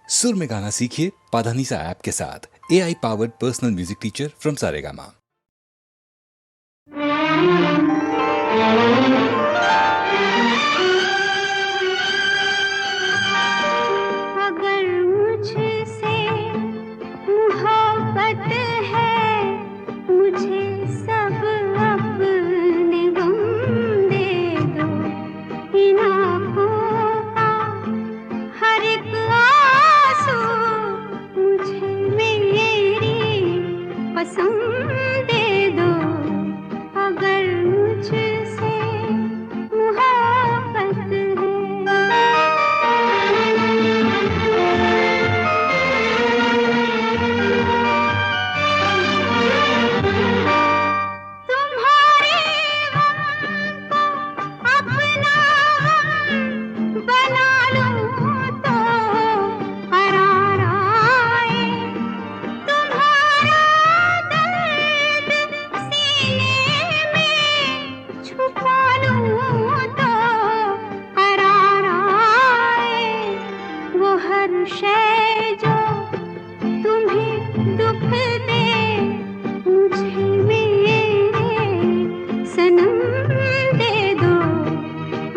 सुर में गाना सीखिए पाधानीसा ऐप के साथ। AI powered personal music teacher from Saregama. अगर मुझसे मोहब्बत है, मुझे सब अपने गम दे दो। इन आँखों का हर एक आंसू मुझे मेरी कसम दे दो। अगर मुझसे मोहब्बत तुम्हारे गम को अपना गम बना लूं तो करार आए। तुम्हारा दर्द सीने में छुपा लूं तो करार आए। वो हर शय जो तुम्हें दुख दे, मुझे मेरे सनम दे दो।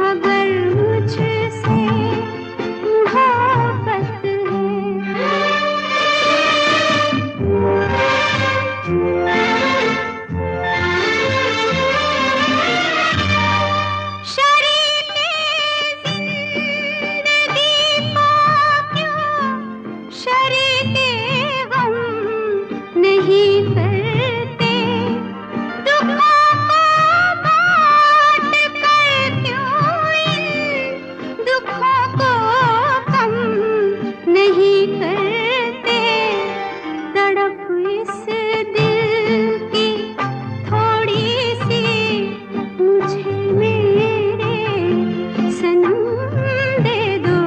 अगर मुझसे मोहब्बत शरीके जिंदगी को क्यों शरीके गम नहीं करते। दुखों को बांट कर क्यों इन दुखों को कम नहीं करते। तड़प इस दिल की थोड़ी सी मुझे मेरे सनम दे दो।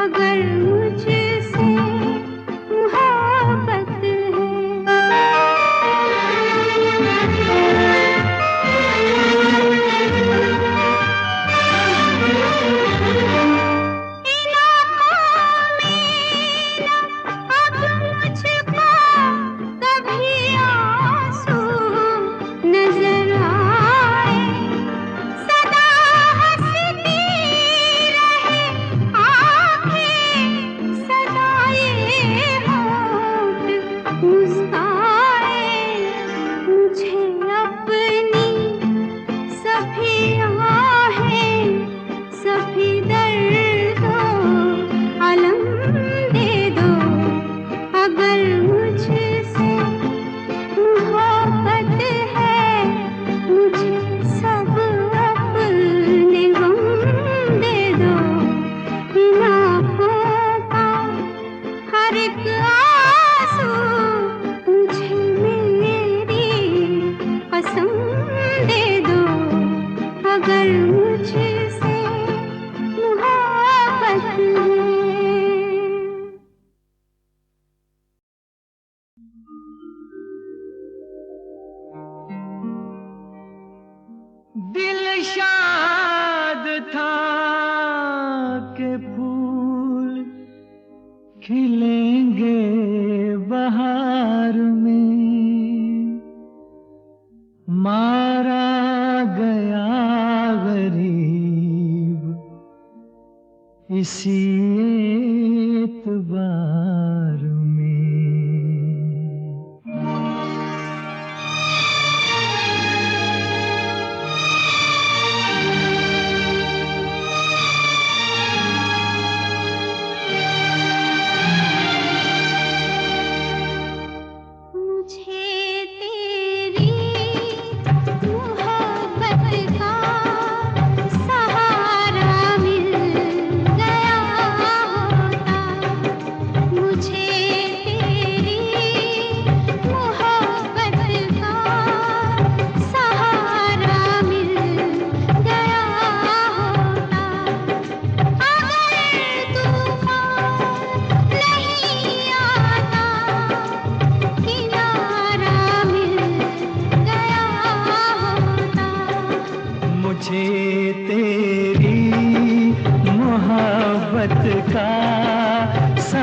अगर मुझसे मोहब्बत इन आँखों में अब मुझको कभी आंसू नजर आए। सदा हंसती रहे आँखें, सदा ये होठ मुस्काए। मुझे अपनी सभी आहें, सभी दर्दों अलम दे दो। अगर मुझसे मोहब्बत है, मुझे सब अपने गम दे दो। इन आँखों का हर एक आंसू मुझे मेरी कसम दे दो। अगर मुझसे मोहब्बत है। दिल शाद था के फूल खिलेंगे बहार में। मारा गया गरीब इसी एतबार में। मुझे तेरी मोहब्बत का सहारा मिल गया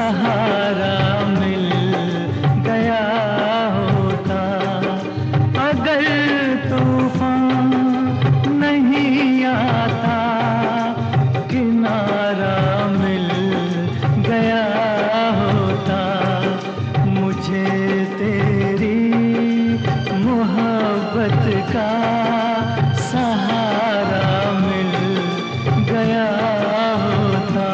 सहारा मिल गया होता। अगर तूफान नहीं आता, किनारा मिल गया होता। मुझे तेरी मोहब्बत का सहारा मिल गया होता।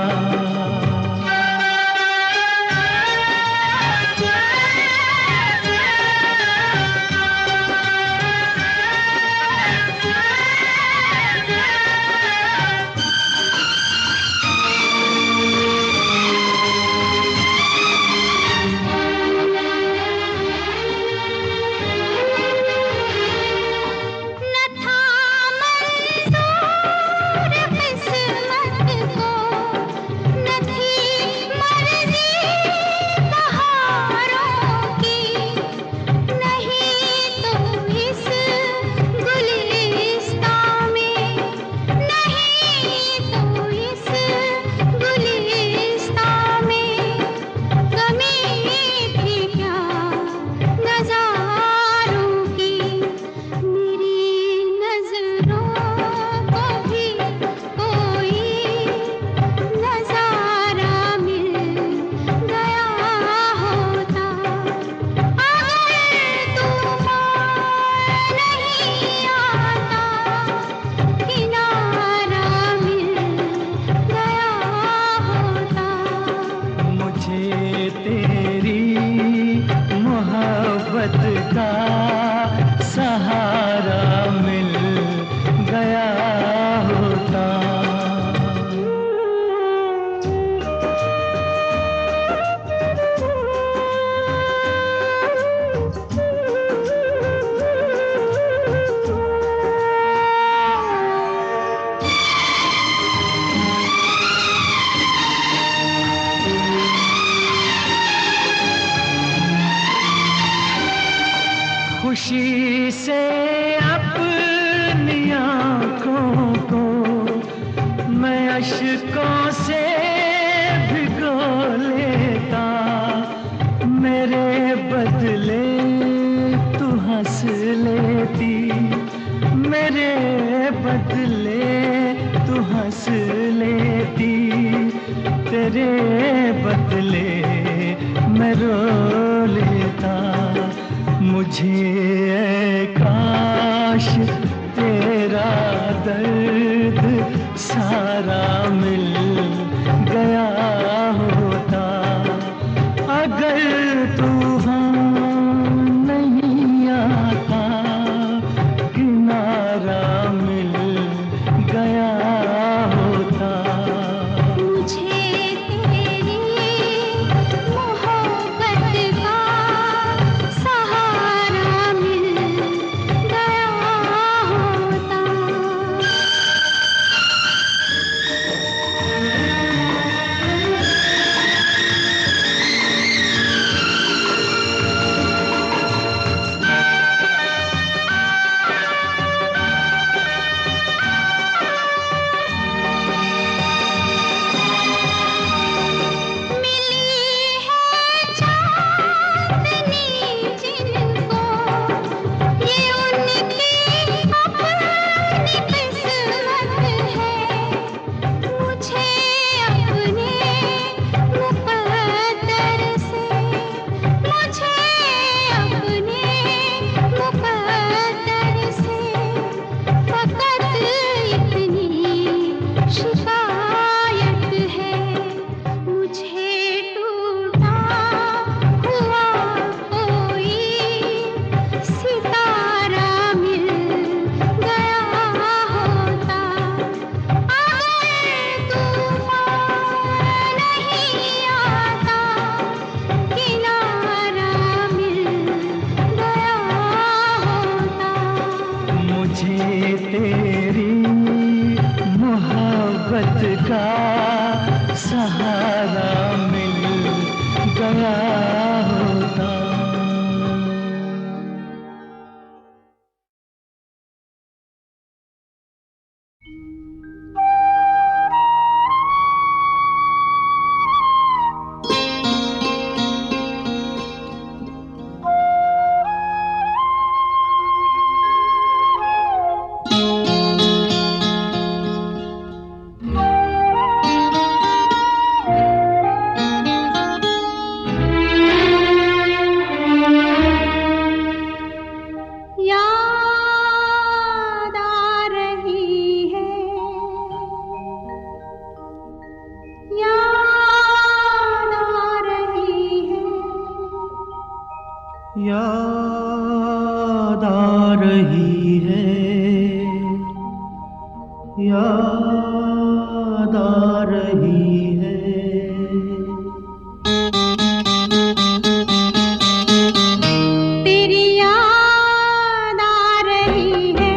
न था मंजूर किस्मत को, न थी मर्जी बहारों की। नहीं तो इस गुलिस्तां में, नहीं तो इस गुलिस्तां में कमी थी क्या नज़ारों की। मेरी नज़रों को भी कोई नज़ारा मिल गया होता। अगर तूफान नहीं आता, किनारा मिल गया होता। मुझे तेरी मोहब्बत का सहारा मिल गया होता। खुशी से अपनी आँखों को मैं अश्कों से भिगो लेता। मेरे बदले तू हंस लेती, मेरे बदले तू हंस लेती। तेरे बदले मैं रो लेता। मुझे ऐ काश तेरा दर्द सारा मिल गया होता। अगर तूफान नहीं आता, किनारा मिल गया होता। मुझे तेरी मोहब्बत का सहारा मिल गया होता। याद आ रही है, याद आ रही है। तेरी याद आ रही है,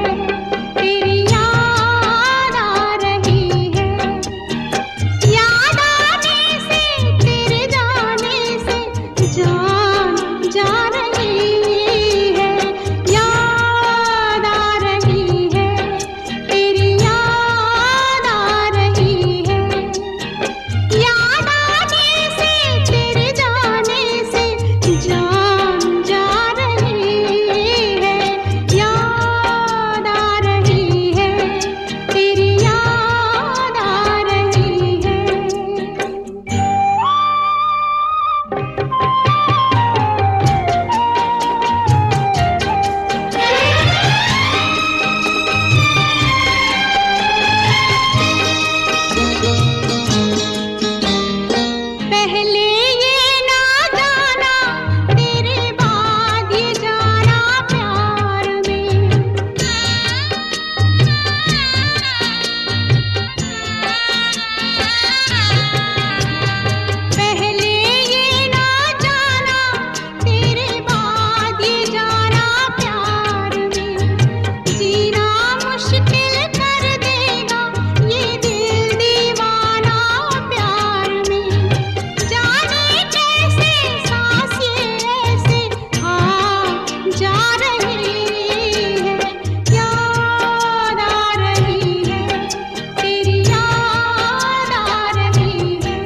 तेरी याद आ रही है। याद आने से तेरे जाने से जान जा रही है। याद आ रही है, तेरी याद आ रही है। याद आने से तेरे जाने से जान जा रही है। याद आ रही है, तेरी याद आ रही है। पहले ये ना जाना, तेरे बाद ये जाना प्यार में। पहले ये ना जाना, तेरे बाद ये जाना प्यार में। जीना मुश्किल कर देगा ये दिल दीवाना प्यार में। जाने कैसे सांस ये ऐसे आ जा रही है। याद आ रही है, तेरी याद आ रही है।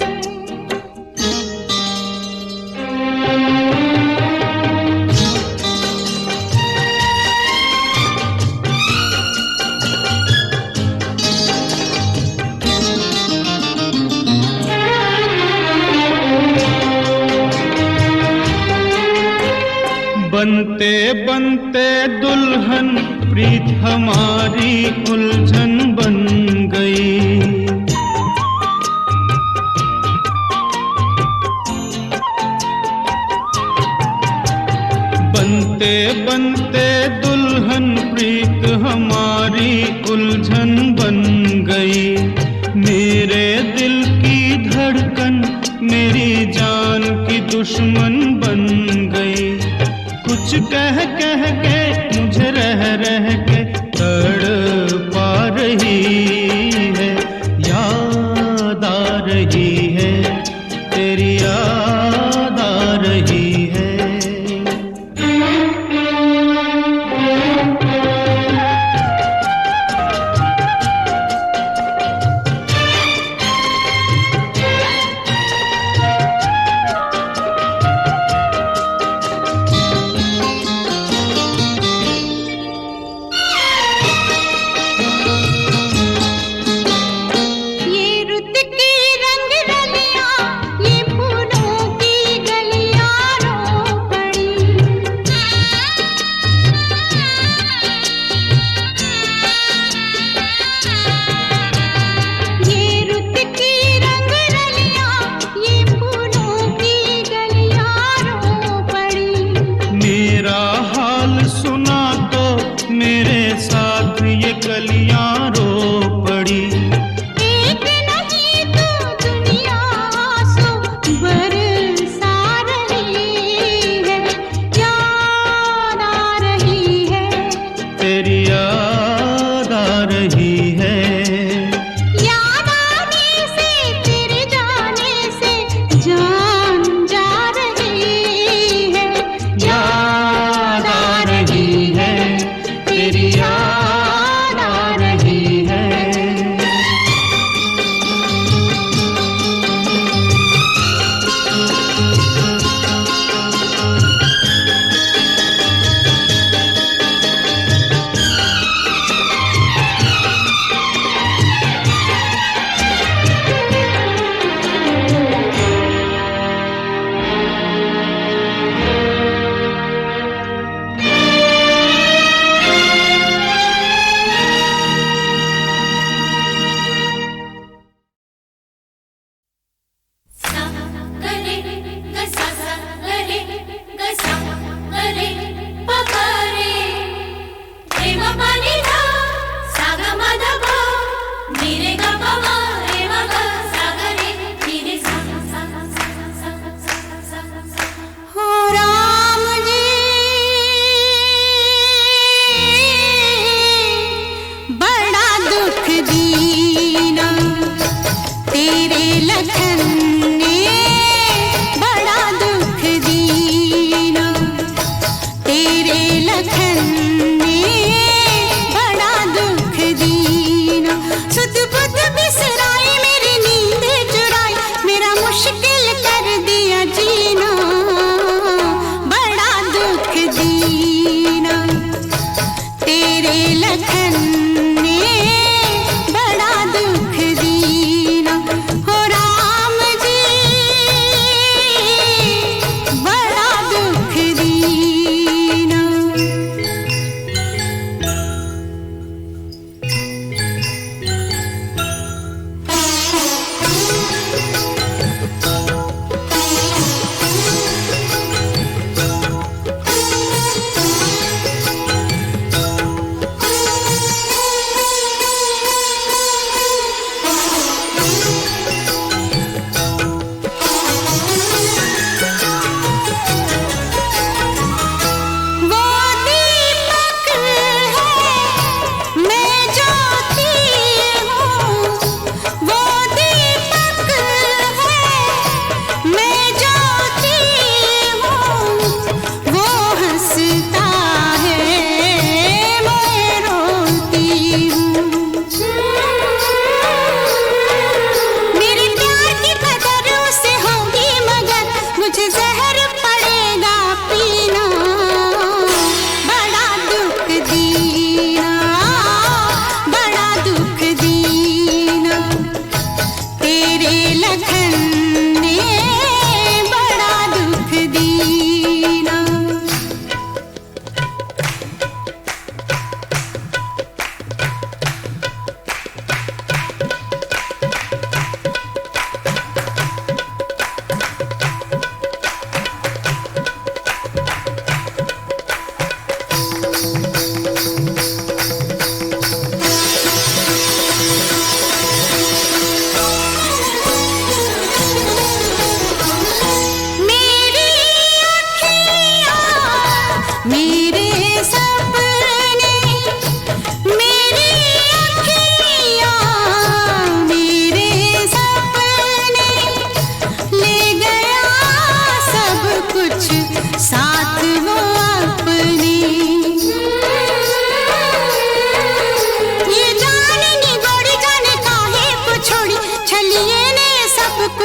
बनते बनते दुल्हन प्रीत हमारी उलझन बन गई। बनते बनते दुल्हन प्रीत हमारी उलझन बन गई। मेरे दिल की धड़कन मेरी जान की दुश्मन बन गई। कुछ कह कह के मुझे रह रह के तड़पा रही है। याद आ रही है, तेरी याद आ रही है। ये रुत की रंग रलियां, ये फूलों की गलियां रो पड़ी। ये रुत की रंग रलियां, ये फूलों की गलियां रो पड़ी। मेरा हाल सुना तो मेरे साथ ये कलियां रो पड़ी। एक नहीं तो दुनिया आंसू बरसा रही है। याद आ रही है, तेरी याद आ रही है। याद आने से तेरे जाने से जान जा रही है। याद आ रही है, तेरी याद आ रही है।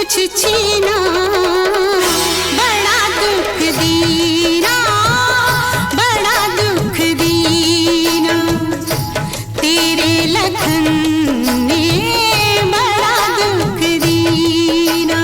कुछ छीना, बड़ा दुख दीना, बड़ा दुख दीना, तेरे लखन ने बड़ा दुख दीना।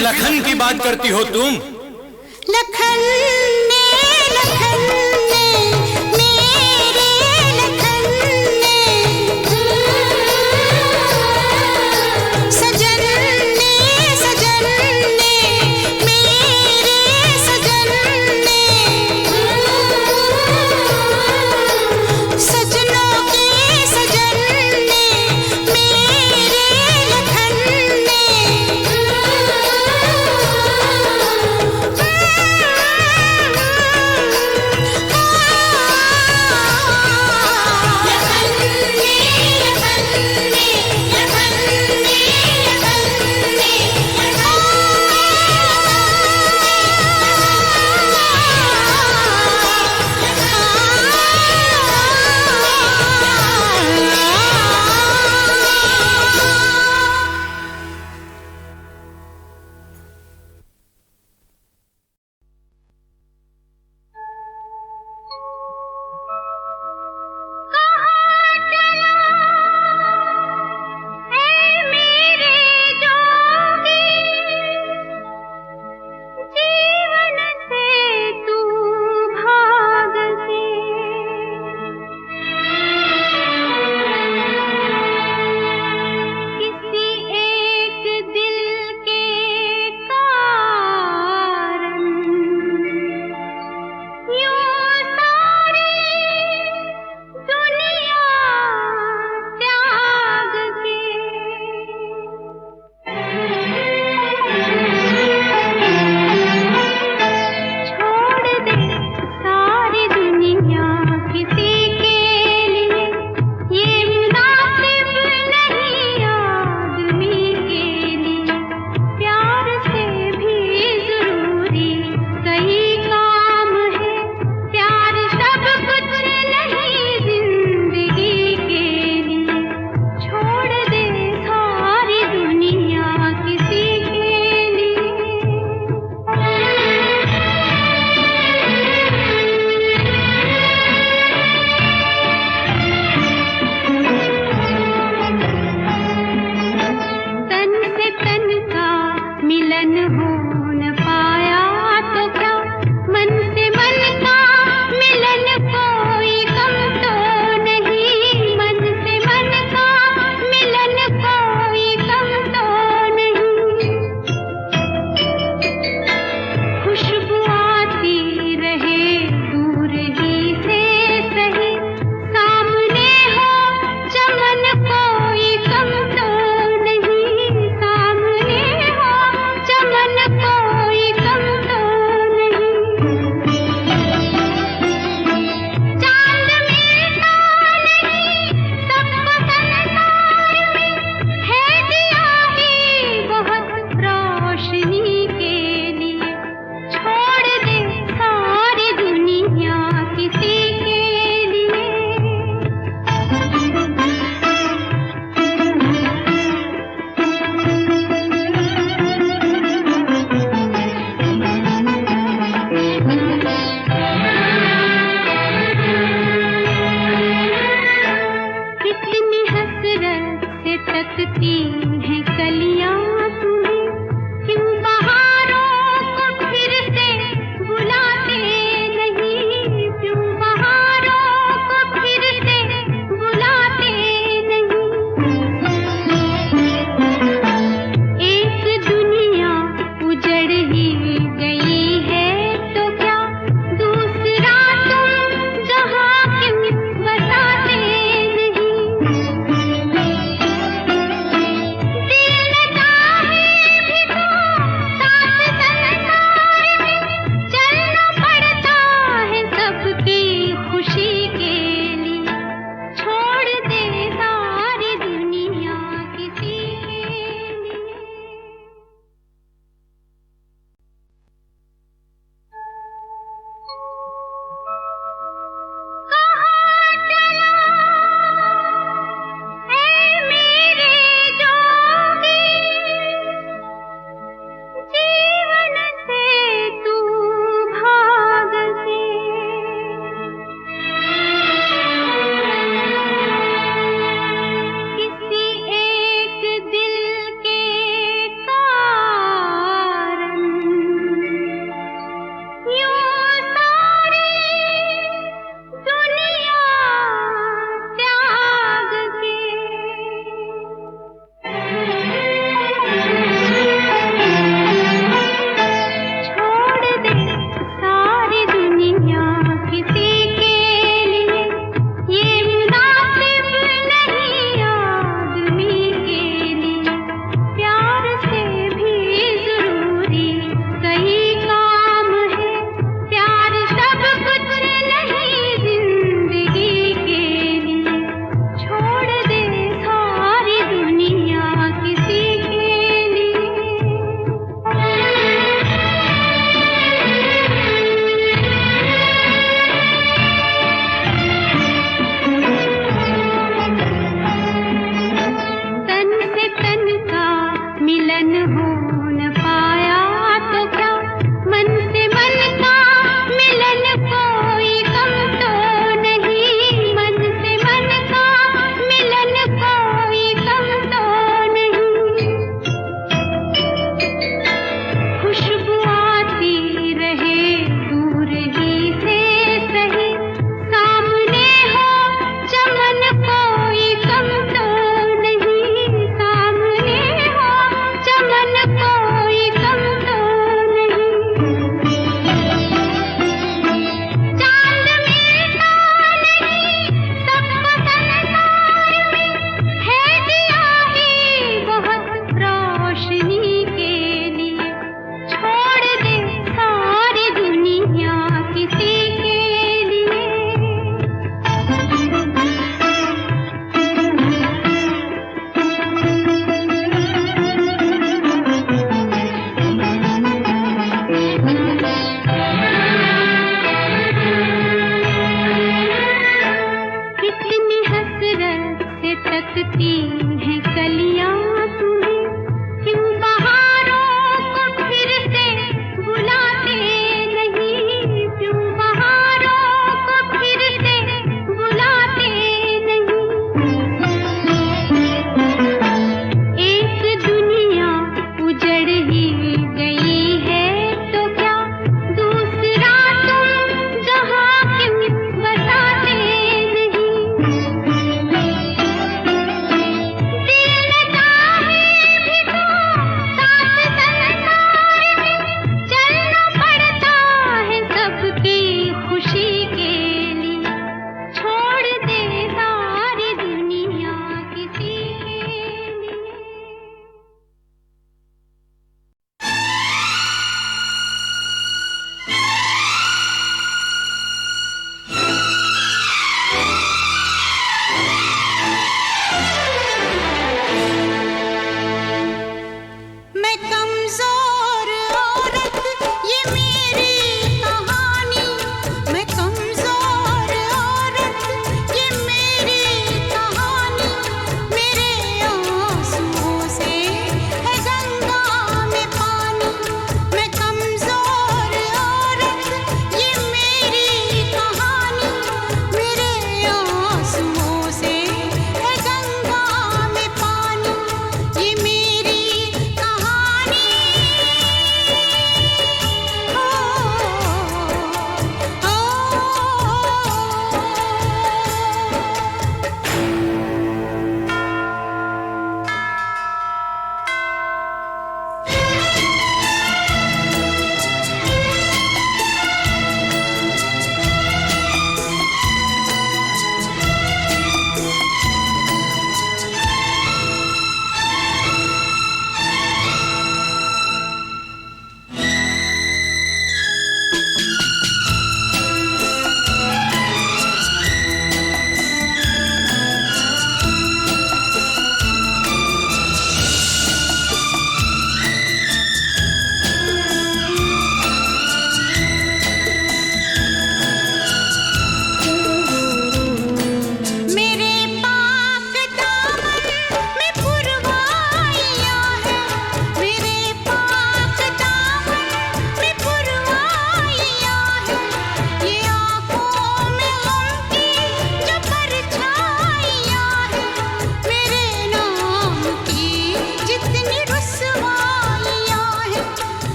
लखन की बात करती हो तुम? लखन ने, लखन ने, मेरे लखन ने, सजन ने, सजन ने, मेरे सजन ने, सजनों के सजन ने, मेरे लखन ने,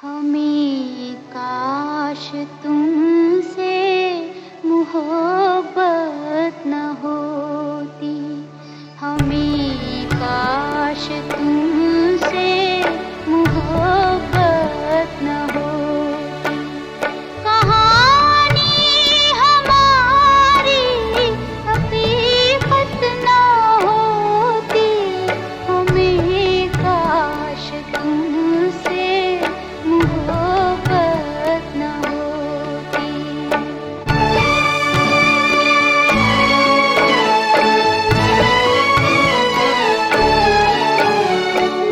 हमें काश तुमसे मोहब्बत न होती, हमें काश तुमसे मोहब्बत न होती। कहानी हमारी हकीकत न होती, हमें काश तुमसे मोहब्बत न होती।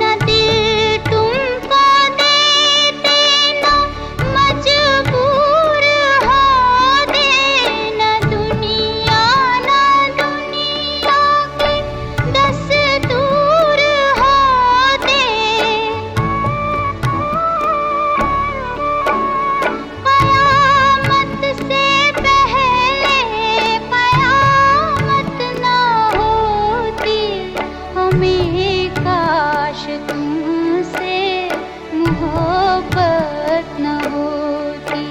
न दिल तुमको देते न मजबूर होते, न दुनिया के दस्तूर होते। कयामत से पहले कयामत न होती, हमें काश तुमसे मोहब्बत न होती।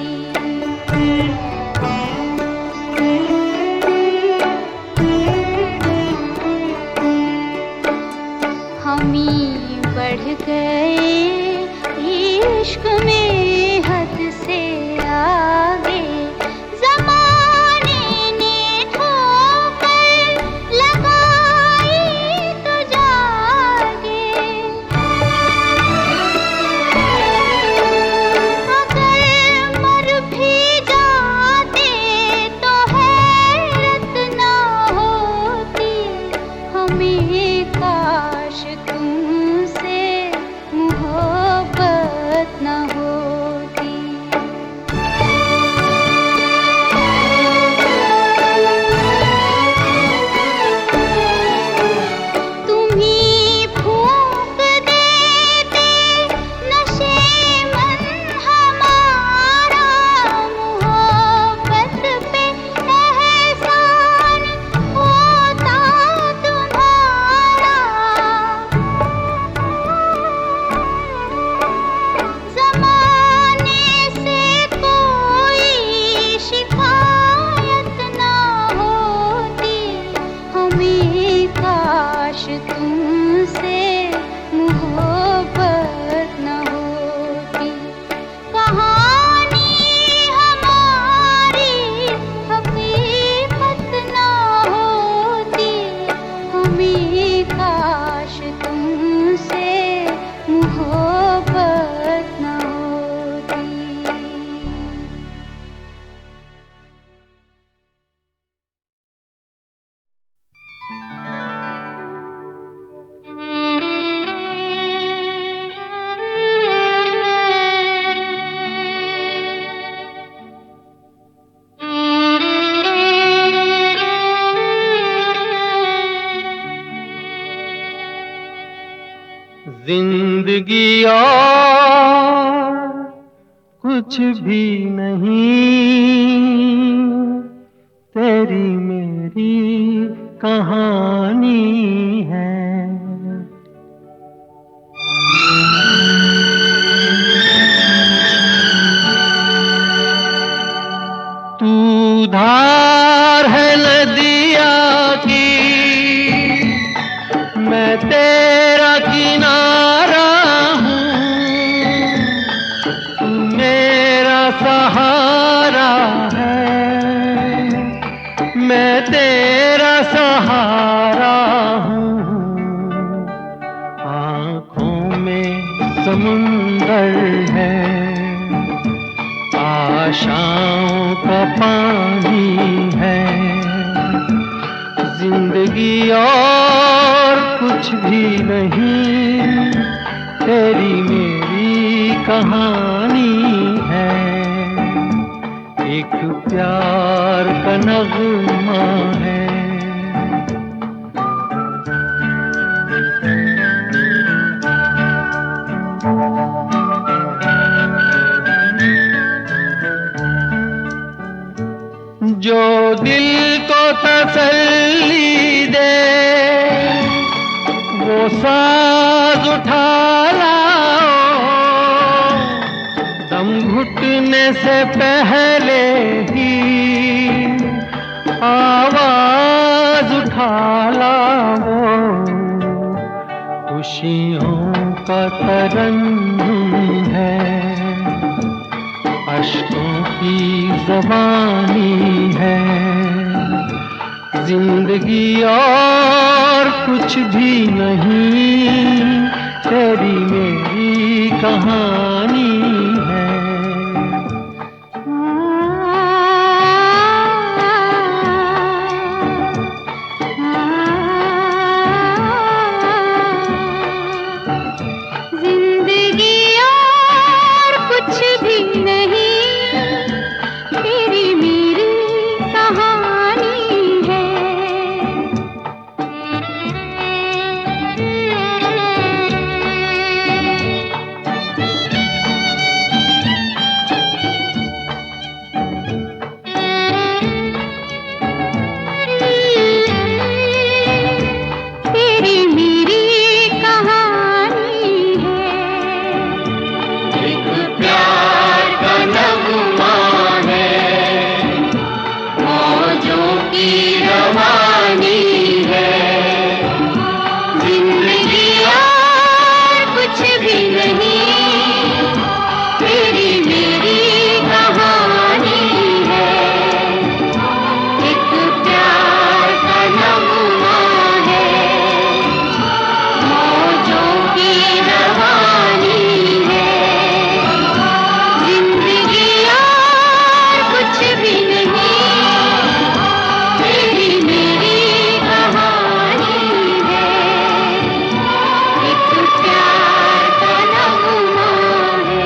हमी बढ़ गए इश्क में हद से आगे, ज़माने ने ठोकर लगाई तो जागे। अगर मर भी जाते तो हैरत न होती, हमें काश तुमसे मोहब्बत न होती। तुम्ही फूंक देते नशे मन हमारा, मोहब्बत पे एहसान होता तुम्हारा। ज़माने से कोई शिकायत न होती, हमें काश तुमसे मोहब्बत न होती। कहानी हमारी हकीकत न होती, हमें काश तुमसे मोहब्बत न होती। जिंदगी और कुछ भी नहीं, तेरी मेरी कहानी है। तू धार है नदिया की, मैं तेरा किनारा हूँ। तू मेरा सहारा है, मैं तेरा सहारा हूँ। आँखों में समुंदर है, आशाओं का पानी है। जिंदगी और कुछ भी नहीं, तेरी मेरी कहानी है। एक प्यार का नगमा है। जो दिल को तसल्ली दे, वो साज उठा लाओ। से पहले ही आवाज उठा लाओ, खुशियों का तरन्नुम है, अश्कों की ज़बानी है, जिंदगी और कुछ भी नहीं, तेरी मेरी कहानी है। जिंदगी और कुछ भी नहीं, तेरी मेरी कहानी है। तेरी मेरी कहानी है। एक प्यार का नगमा है, मौजों की रवानी है, जिंदगी और कुछ भी नहीं, तेरी मेरी कहानी है। एक प्यार का नगमा है, मौजों की रवानी है, जिंदगी और कुछ भी नहीं, तेरी मेरी कहानी है। एक प्यार का नगमा है।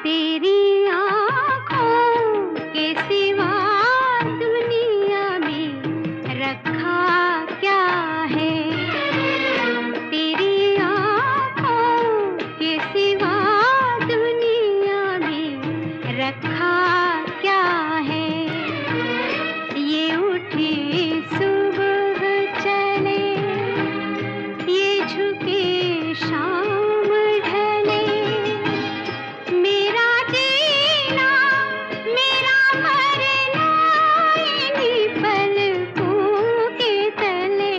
तेरी आँखों के सिवा दुनिया में रखा क्या है? तेरी आँखों के सिवा दुनिया में रखा क्या है? ये उठे सुबह चले, ये झुके शाम ढले, मेरा जीना मेरा मरना इन्हीं पलकों के तले।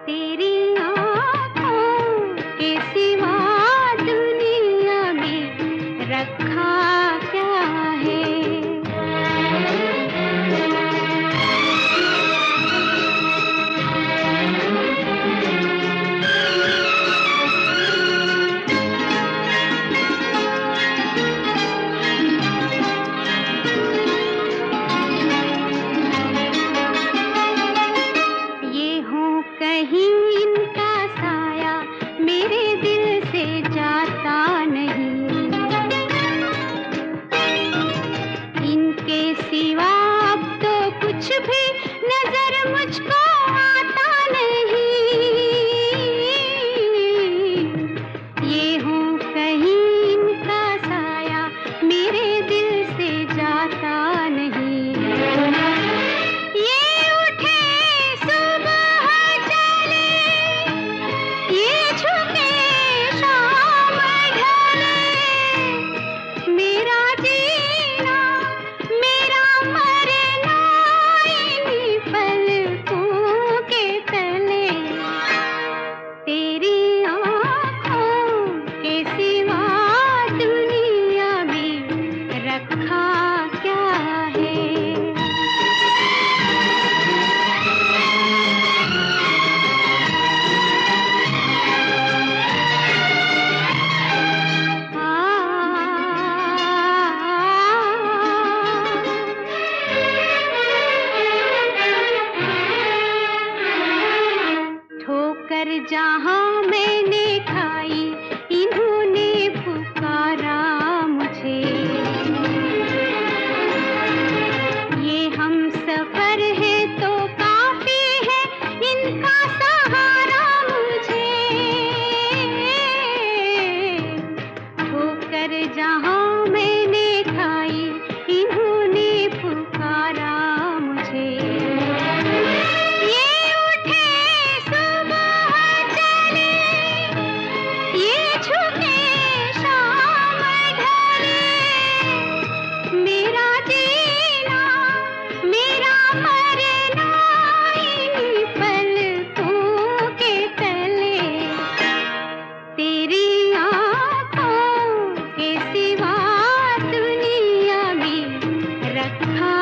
तेरी आँखों के सिवा दुनिया में रखा क्या है? ये हो कहीं इनका साया मेरे दिल से जाता नहीं, इनके सिवा अब तो कुछ भी नजर मुझको आता नहीं। ये हो कहीं इनका साया मेरे दिल से जाता नहीं। ये उठे सुबह चले, ये झुके शाम ढले, मेरा जीना मेरा मरना इन्हीं पलकों के तले। तेरी आँखों के सिवा दुनिया में रखा क्या है? ठोकर जहाँ मैंने खाई, इन्होंने पुकारा मुझे। ये हम सफर था